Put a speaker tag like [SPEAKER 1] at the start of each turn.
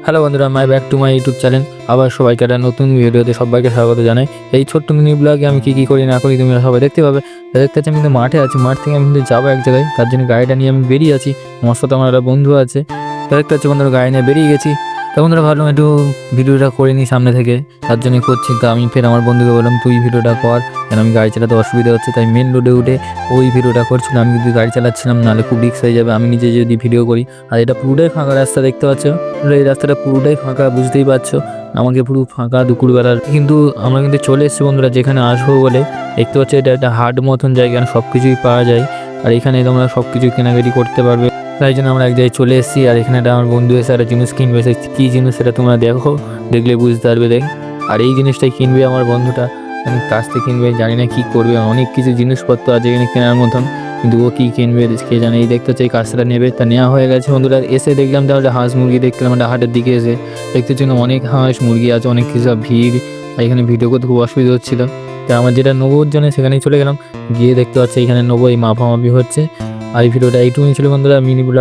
[SPEAKER 1] Hello বন্ধুরা, মাই back to my YouTube channel. আবার সবাইকে একটা নতুন ভিডিওতে সবাইকে স্বাগত জানাই। এই ছোট্ট মিনি ব্লগে আমি কী করি না করি তোমরা সবাই দেখতে পাবে। দেখতে পাচ্ছি আমি কিন্তু মাঠে আছি, মাঠ থেকে আমি কিন্তু যাবো এক জায়গায়, তার জন্য গাড়িটা নিয়ে আমি বেরিয়ে আছি। আমার সাথে আমার একটা বন্ধু আছে। দেখতে পাচ্ছি বন্ধুরা, গাড়ি নিয়ে বেরিয়ে গেছি। তো বন্ধুরা ভাবলাম একটু ভিডিওটা করে নিই সামনে থেকে, তার জন্যই করছি। তো আমি ফের আমার বন্ধুকে বললাম তুই ভিডিওটা কর, কেন আমি গাড়ি চালাতে অসুবিধা হচ্ছে। তাই মেন রোডে উঠে ওই ভিডিওটা করছিলাম। আমি যদি গাড়ি চালাচ্ছিলাম, নাহলে খুব রিস্ক হয়ে যাবে আমি নিজে যদি ভিডিও করি। আর এটা পুরোটাই ফাঁকা রাস্তা দেখতে পাচ্ছ, এই রাস্তাটা পুরোটাই ফাঁকা, বুঝতেই পারছো। আমাকে পুরো ফাঁকা দুপুরবেলার, কিন্তু আমরা কিন্তু চলে এসেছি বন্ধুরা যেখানে আসবো বলে। দেখতে পাচ্ছ এটা একটা হাট মতন জায়গা, সব কিছুই পাওয়া যায়। আর এখানে তোমরা সব কিছু কেনাকাটি করতে পারবে। তাই জন্য আমরা এক জায়গায় চলে এসেছি। আর এখানে একটা আমার বন্ধু এসে একটা জিনিস কিনবে। সে কী জিনিস সেটা তোমরা দেখো, দেখলে বুঝতে পারবে। দেখ, আর এই জিনিসটাই কিনবে আমার বন্ধুটা, আমি কাছ থেকে কিনবে, জানি না কী করবে। অনেক কিছু জিনিসপত্র আছে এখানে কেনার মতন, কিন্তু ও কী কিনবে কে জানে। এই দেখতে হচ্ছে এই কাজটা নেবে, তা নেওয়া হয়ে গেছে বন্ধুরা। এসে দেখলাম তাহলে হাঁস মুরগি দেখলাম একটা হাটের দিকে এসে, দেখতে জন্য অনেক হাঁস মুরগি আছে, অনেক কিছু ভিড়। এখানে ভিডিও করতে খুব অসুবিধা হচ্ছিল। তা আমার যেটা নেবোর জন্য সেখানেই চলে গেলাম, গিয়ে দেখতে পাচ্ছি এখানে নেবো, এই মাপামাপি হচ্ছে। আর এই ভিডিওটা এইটুকুই ছিল বন্ধুরা, মিনি